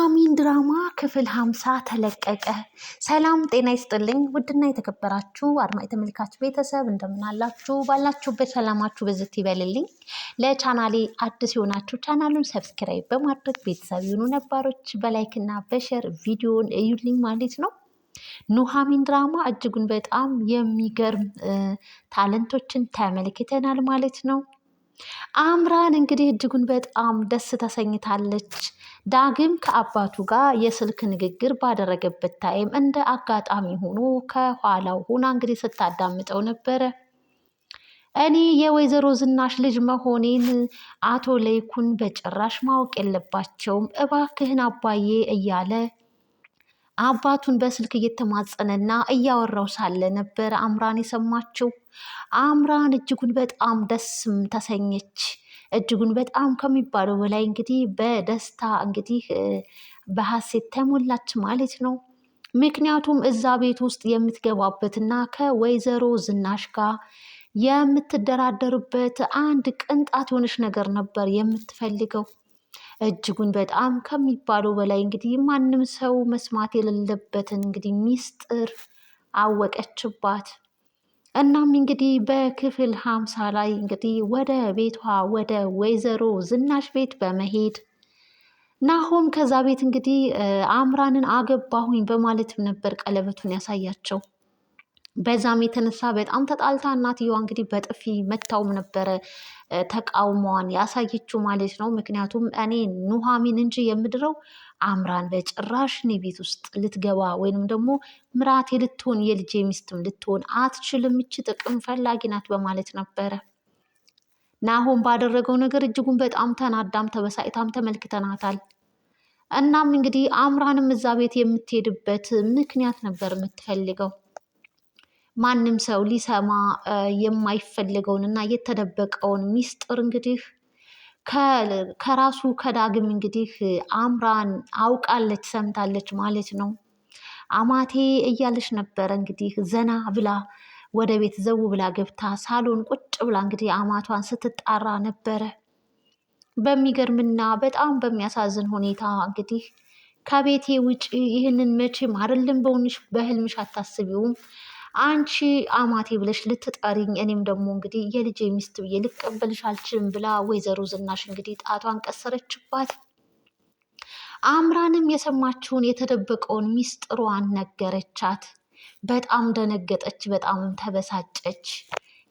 ኑሃሚን ድራማ ክፍል 50 ተለቀቀ። ሰላም ጤና ይስጥልኝ ውድና የተከበራችሁ አድማጭ ተመልካች ቤተሰብ እንደምናላችሁ ባላችሁበት ሰላማችሁ በዝት ይበልልኝ። ለቻናሌ አዲስ የሆናችሁ ቻናሉን ሰብስክራይብ በማድረግ ቤተሰብ ይሁኑ። ነባሮች በላይክ እና በሼር ቪዲዮን እዩልኝ ማለት ነው። ኑሃሚን ድራማ እጅጉን በጣም የሚገርም ታለንቶችን ተመልክተናል ማለት ነው። አምራን እንግዲህ እጅጉን በጣም ደስ ተሰኝታለች። ዳግም ከአባቱ ጋር የስልክ ንግግር ባደረገበት ታይም እንደ አጋጣሚ ሆኖ ከኋላው ሆና እንግዲህ ስታዳምጠው ነበረ። እኔ የወይዘሮ ዝናሽ ልጅ መሆኔን አቶ ለይኩን በጭራሽ ማወቅ የለባቸውም፣ እባክህን አባዬ እያለ አባቱን በስልክ እየተማጸነና እያወራው ሳለ ነበረ አምራን የሰማችው። አምራን እጅጉን በጣም ደስም ተሰኘች። እጅጉን በጣም ከሚባለው በላይ እንግዲህ በደስታ እንግዲህ በሀሴት ተሞላች ማለት ነው። ምክንያቱም እዛ ቤት ውስጥ የምትገባበትና ከወይዘሮ ዝናሽ ጋር የምትደራደርበት አንድ ቅንጣት የሆነች ነገር ነበር የምትፈልገው። እጅጉን በጣም ከሚባለው በላይ እንግዲህ ማንም ሰው መስማት የሌለበትን እንግዲህ ሚስጥር አወቀችባት። እናም እንግዲህ በክፍል 50 ላይ እንግዲህ ወደ ቤቷ ወደ ወይዘሮ ዝናሽ ቤት በመሄድ ናሆም ከዛ ቤት እንግዲህ አምራንን አገባሁኝ በማለት ነበር ቀለበቱን ያሳያቸው። በዛም የተነሳ በጣም ተጣልታ እናትየዋ እንግዲህ በጥፊ መታውም ነበረ ተቃውሟን ያሳየችው ማለት ነው። ምክንያቱም እኔ ኑሃሚን እንጂ የምድረው አምራን በጭራሽ እኔ ቤት ውስጥ ልትገባ ወይንም ደግሞ ምራቴ ልትሆን የልጄ ሚስትም ልትሆን አትችልም፣ እች ጥቅም ፈላጊ ናት በማለት ነበረ። ናሆም ባደረገው ነገር እጅጉን በጣም ተናዳም ተበሳጭታም ተመልክተናታል። እናም እንግዲህ አምራንም እዛ ቤት የምትሄድበት ምክንያት ነበር የምትፈልገው። ማንም ሰው ሊሰማ የማይፈልገውን እና የተደበቀውን ሚስጥር እንግዲህ ከራሱ ከዳግም እንግዲህ አምራን አውቃለች፣ ሰምታለች ማለት ነው። አማቴ እያለች ነበረ እንግዲህ ዘና ብላ ወደ ቤት ዘው ብላ ገብታ ሳሎን ቁጭ ብላ እንግዲህ አማቷን ስትጣራ ነበረ። በሚገርምና በጣም በሚያሳዝን ሁኔታ እንግዲህ ከቤቴ ውጭ ይህንን መቼም አይደለም በህልምሽ አታስቢውም፣ አንቺ አማቴ ብለሽ ልትጠሪኝ እኔም ደግሞ እንግዲህ የልጄ ሚስት ብዬ ልቀበልሽ አልችልም ብላ ወይዘሮ ዝናሽ እንግዲህ ጣቷን ቀሰረችባት። አምራንም የሰማችውን የተደበቀውን ሚስጥሯን ነገረቻት። በጣም ደነገጠች፣ በጣም ተበሳጨች።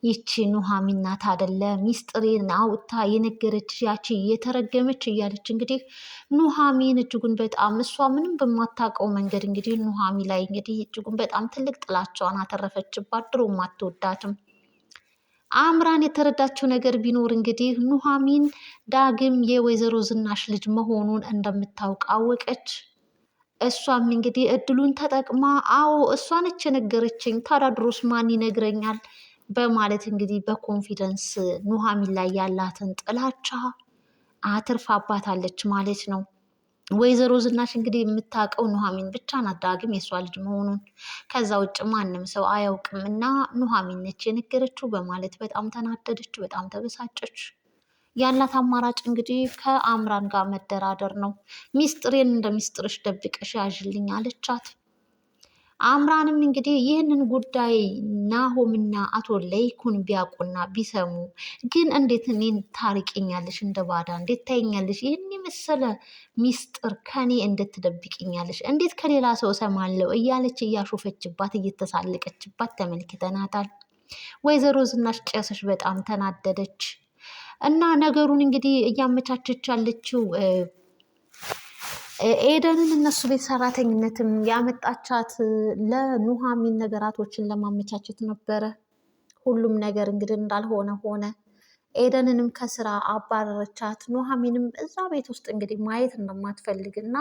ይቺ ኑሃሚን ናት አይደለ ሚስጥሬን አውጥታ የነገረች ያቺ የተረገመች እያለች እንግዲህ ኑሃሚን እጅጉን በጣም እሷ ምንም በማታውቀው መንገድ እንግዲህ ኑሃሚን ላይ እንግዲህ እጅጉን በጣም ትልቅ ጥላቻዋን አተረፈችባት። ድሮም አትወዳትም። አምራን የተረዳችው ነገር ቢኖር እንግዲህ ኑሃሚን ዳግም የወይዘሮ ዝናሽ ልጅ መሆኑን እንደምታውቅ አወቀች። እሷም እንግዲህ እድሉን ተጠቅማ አዎ እሷ ነች የነገረችኝ፣ ታዲያ ድሮስ ማን ይነግረኛል በማለት እንግዲህ በኮንፊደንስ ኑሃሚን ላይ ያላትን ጥላቻ አትርፋባታለች ማለት ነው። ወይዘሮ ዝናሽ እንግዲህ የምታውቀው ኑሃሚን ብቻ ናት ዳግም የእሷ ልጅ መሆኑን፣ ከዛ ውጭ ማንም ሰው አያውቅም እና ኑሃሚን ነች የነገረችው በማለት በጣም ተናደደች፣ በጣም ተበሳጨች። ያላት አማራጭ እንግዲህ ከአምራን ጋር መደራደር ነው። ሚስጥሬን እንደ ሚስጥርሽ ደብቀሽ ያዥልኝ አለቻት። አምራንም እንግዲህ ይህንን ጉዳይ ናሆምና አቶ ለይኩን ቢያውቁና ቢሰሙ ግን እንዴት እኔን ታርቂኛለሽ? እንደ ባዳ እንዴት ታይኛለሽ? ይህን የመሰለ ሚስጥር ከኔ እንዴት ትደብቅኛለሽ? እንዴት ከሌላ ሰው እሰማለሁ? እያለች እያሾፈችባት እየተሳለቀችባት ተመልክተናታል። ወይዘሮ ዝናሽ ጨሰሽ በጣም ተናደደች እና ነገሩን እንግዲህ እያመቻቸች ያለችው ኤደንን እነሱ ቤት ሰራተኝነትም ያመጣቻት ለኑሃሚን ነገራቶችን ለማመቻቸት ነበረ። ሁሉም ነገር እንግዲህ እንዳልሆነ ሆነ። ኤደንንም ከስራ አባረረቻት። ኑሃሚንም እዛ ቤት ውስጥ እንግዲህ ማየት እንደማትፈልግ እና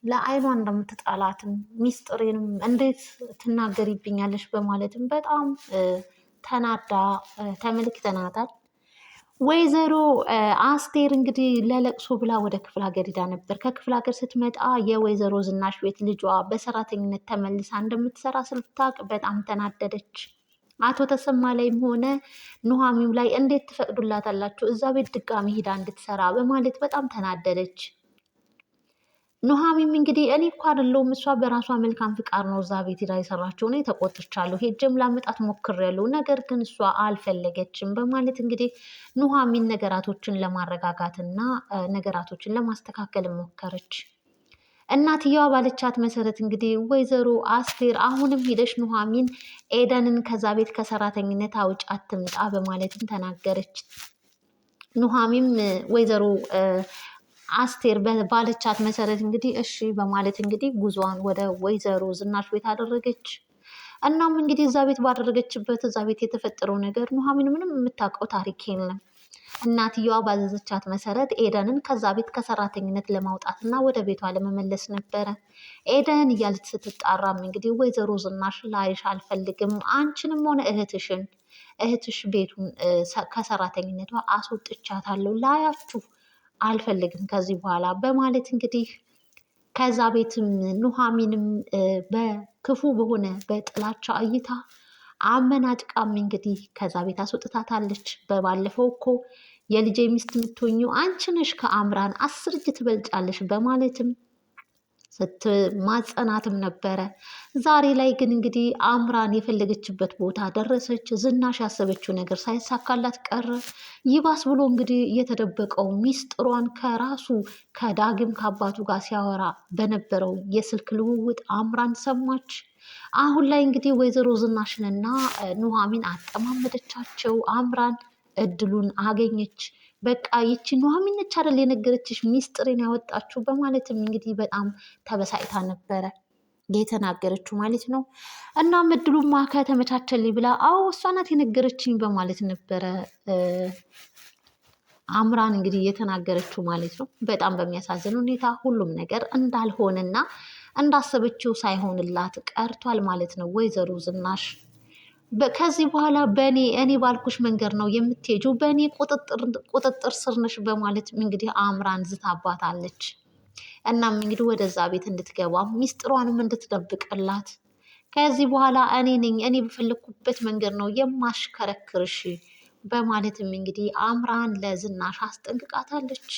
ለአይኗ እንደምትጣላትም ሚስጥሬንም እንዴት ትናገሪብኛለሽ በማለትም በጣም ተናዳ ተመልክተናታል። ወይዘሮ አስቴር እንግዲህ ለለቅሶ ብላ ወደ ክፍለ ሀገር ሄዳ ነበር። ከክፍለ ሀገር ስትመጣ የወይዘሮ ዝናሽ ቤት ልጇ በሰራተኝነት ተመልሳ እንደምትሰራ ስልታቅ በጣም ተናደደች። አቶ ተሰማ ላይም ሆነ ኑሃሚን ላይ እንዴት ትፈቅዱላታላችሁ እዛ ቤት ድጋሚ ሄዳ እንድትሰራ በማለት በጣም ተናደደች። ኑሐሚንም እንግዲህ እኔ እኮ አይደለሁም እሷ በራሷ መልካም ፍቃድ ነው እዛ ቤት ሄዳ የሰራችው፣ እኔ ተቆጥቻለሁ፣ ሄጄም ላመጣት ሞክሬያለሁ፣ ነገር ግን እሷ አልፈለገችም በማለት እንግዲህ ኑሐሚን ነገራቶችን ለማረጋጋትና ነገራቶችን ለማስተካከል ሞከረች። እናትየዋ ባለቻት መሰረት እንግዲህ ወይዘሮ አስቴር አሁንም ሄደሽ ኑሐሚን ኤደንን ከዛ ቤት ከሰራተኝነት አውጭ አትምጣ በማለትም ተናገረች። ኑሐሚንም ወይዘሮ አስቴር ባለቻት መሰረት እንግዲህ እሺ በማለት እንግዲህ ጉዟን ወደ ወይዘሮ ዝናሽ ቤት አደረገች። እናም እንግዲህ እዛ ቤት ባደረገችበት እዛ ቤት የተፈጠረው ነገር ኑሐሚን ምንም የምታውቀው ታሪክ የለም። እናትየዋ ባዘዘቻት መሰረት ኤደንን ከዛ ቤት ከሰራተኝነት ለማውጣትና ወደ ቤቷ ለመመለስ ነበረ። ኤደን እያለች ስትጣራም እንግዲህ ወይዘሮ ዝናሽ ላይሽ አልፈልግም፣ አንቺንም ሆነ እህትሽ ቤቱን ከሰራተኝነቷ አስወጥቻታለሁ፣ ላያችሁ አልፈልግም ከዚህ በኋላ በማለት እንግዲህ ከዛ ቤትም ኑሐሚንም በክፉ በሆነ በጥላቻ እይታ አመናጭቃም እንግዲህ ከዛ ቤት አስወጥታታለች። በባለፈው እኮ የልጄ ሚስት የምትሆኚው አንቺ ነሽ፣ ከአምራን 10 እጅ ትበልጫለሽ በማለትም ስትማጸናትም ነበረ። ዛሬ ላይ ግን እንግዲህ አምራን የፈለገችበት ቦታ ደረሰች። ዝናሽ ያሰበችው ነገር ሳይሳካላት ቀረ። ይባስ ብሎ እንግዲህ የተደበቀው ሚስጥሯን ከራሱ ከዳግም ከአባቱ ጋር ሲያወራ በነበረው የስልክ ልውውጥ አምራን ሰማች። አሁን ላይ እንግዲህ ወይዘሮ ዝናሽንና ኑሐሚን አጠማመደቻቸው። አምራን እድሉን አገኘች። በቃ ይቺ ኑሐሚን ነች አይደል የነገረችሽ ሚስጥሬን ያወጣችሁ በማለትም እንግዲህ በጣም ተበሳጭታ ነበረ የተናገረችው ማለት ነው። እናም እድሉማ ከተመቻቸልኝ ብላ አዎ እሷ ናት የነገረችኝ በማለት ነበረ አምራን እንግዲህ የተናገረችው ማለት ነው። በጣም በሚያሳዝን ሁኔታ ሁሉም ነገር እንዳልሆነና እንዳሰበችው ሳይሆንላት ቀርቷል ማለት ነው ወይዘሮ ዝናሽ። ከዚህ በኋላ እኔ ባልኩሽ መንገድ ነው የምትሄጂው፣ በእኔ ቁጥጥር ስር ነሽ በማለት እንግዲህ አምራን ዝታባታለች። እናም እንግዲህ ወደዛ ቤት እንድትገባ ሚስጥሯንም እንድትደብቅላት ከዚህ በኋላ እኔ በፈለግኩበት መንገድ ነው የማሽከረክርሽ በማለትም እንግዲህ አምራን ለዝናሽ አስጠንቅቃታለች።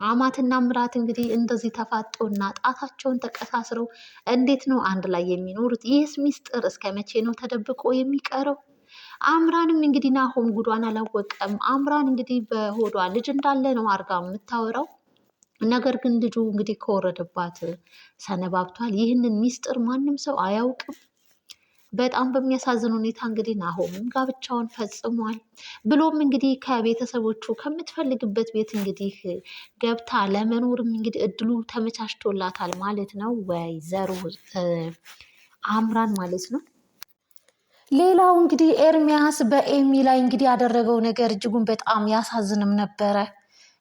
አማትና ምራት እንግዲህ እንደዚህ ተፋጠውና ጣታቸውን ተቀሳስረው እንዴት ነው አንድ ላይ የሚኖሩት? ይህስ ሚስጥር እስከ መቼ ነው ተደብቆ የሚቀረው? አምራንም እንግዲህ ናሆም ጉዷን አላወቀም። አምራን እንግዲህ በሆዷ ልጅ እንዳለ ነው አርጋ የምታወራው። ነገር ግን ልጁ እንግዲህ ከወረደባት ሰነባብቷል። ይህንን ሚስጥር ማንም ሰው አያውቅም። በጣም በሚያሳዝን ሁኔታ እንግዲህ ናሆምም ጋብቻውን ፈጽሟል። ብሎም እንግዲህ ከቤተሰቦቹ ከምትፈልግበት ቤት እንግዲህ ገብታ ለመኖርም እንግዲህ እድሉ ተመቻችቶላታል ማለት ነው ወይዘሮ አምራን ማለት ነው። ሌላው እንግዲህ ኤርሚያስ በኤሚ ላይ እንግዲህ ያደረገው ነገር እጅጉን በጣም ያሳዝንም ነበረ።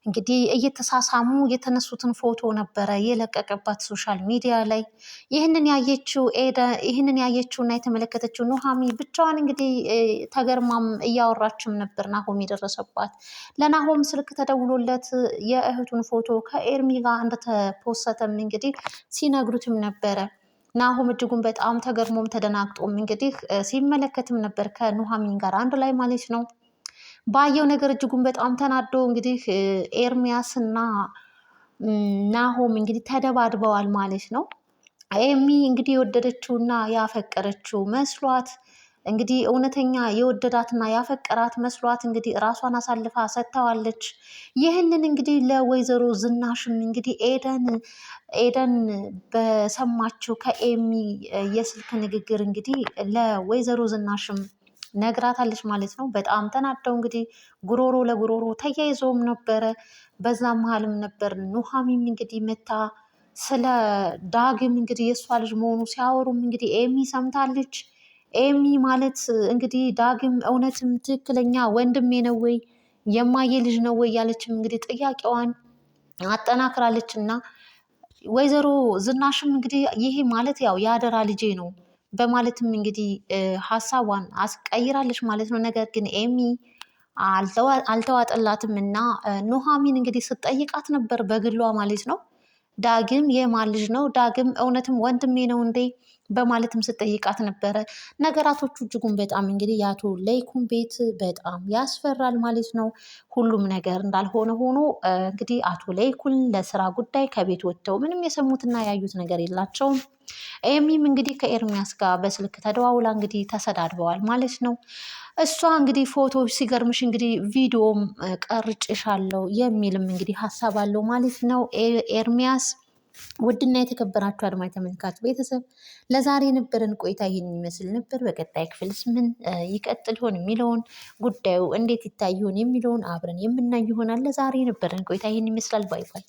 እንግዲህ እየተሳሳሙ የተነሱትን ፎቶ ነበረ የለቀቀባት ሶሻል ሚዲያ ላይ። ይህንን ያየችው እና የተመለከተችው ኑሐሚ ብቻዋን እንግዲህ ተገርማም እያወራችም ነበር። ናሆም የደረሰባት ለናሆም ስልክ ተደውሎለት የእህቱን ፎቶ ከኤርሚ ጋር እንደተፖሰተም እንግዲህ ሲነግሩትም ነበረ። ናሆም እጅጉን በጣም ተገርሞም ተደናግጦም እንግዲህ ሲመለከትም ነበር ከኑሐሚን ጋር አንድ ላይ ማለት ነው። ባየው ነገር እጅጉን በጣም ተናዶ እንግዲህ ኤርሚያስና ናሆም እንግዲህ ተደባድበዋል ማለት ነው። ኤሚ እንግዲህ የወደደችውና ያፈቀረችው መስሏት እንግዲህ እውነተኛ የወደዳትና ያፈቀራት መስሏት እንግዲህ ራሷን አሳልፋ ሰጥተዋለች። ይህንን እንግዲህ ለወይዘሮ ዝናሽም እንግዲህ ኤደን በሰማችው ከኤሚ የስልክ ንግግር እንግዲህ ለወይዘሮ ዝናሽም ነግራታለች ማለት ነው። በጣም ተናደው እንግዲህ ጉሮሮ ለጉሮሮ ተያይዘውም ነበረ። በዛ መሀልም ነበር ኑሐሚን እንግዲህ መታ ስለ ዳግም እንግዲህ የእሷ ልጅ መሆኑ ሲያወሩም እንግዲህ ኤሚ ሰምታለች። ኤሚ ማለት እንግዲህ ዳግም እውነትም ትክክለኛ ወንድሜ ነው ወይ የማየ ልጅ ነው ወይ ያለችም እንግዲህ ጥያቄዋን አጠናክራለች። እና ወይዘሮ ዝናሽም እንግዲህ ይሄ ማለት ያው የአደራ ልጄ ነው በማለትም እንግዲህ ሀሳቧን አስቀይራለች ማለት ነው። ነገር ግን ኤሚ አልተዋጠላትም እና ኑሐሚን እንግዲህ ስትጠይቃት ነበር በግሏ ማለት ነው። ዳግም የማን ልጅ ነው? ዳግም እውነትም ወንድሜ ነው እንዴ? በማለትም ስጠይቃት ነበረ። ነገራቶቹ እጅጉን በጣም እንግዲህ የአቶ ለይኩን ቤት በጣም ያስፈራል ማለት ነው። ሁሉም ነገር እንዳልሆነ ሆኖ እንግዲህ አቶ ለይኩን ለስራ ጉዳይ ከቤት ወጥተው ምንም የሰሙትና ያዩት ነገር የላቸውም። ኤሚም እንግዲህ ከኤርሚያስ ጋር በስልክ ተደዋውላ እንግዲህ ተሰዳድበዋል ማለት ነው። እሷ እንግዲህ ፎቶ ሲገርምሽ እንግዲህ ቪዲዮም ቀርጭሻለሁ የሚልም እንግዲህ ሀሳብ አለው ማለት ነው ኤርሚያስ። ውድና የተከበራችሁ አድማጭ ተመልካች ቤተሰብ ለዛሬ የነበረን ቆይታ ይህን ይመስል ነበር። በቀጣይ ክፍልስ ምን ይቀጥል ይሆን የሚለውን ጉዳዩ እንዴት ይታይ ይሆን የሚለውን አብረን የምናይ ይሆናል። ለዛሬ የነበረን ቆይታ ይህን ይመስላል። ባይ ባይ።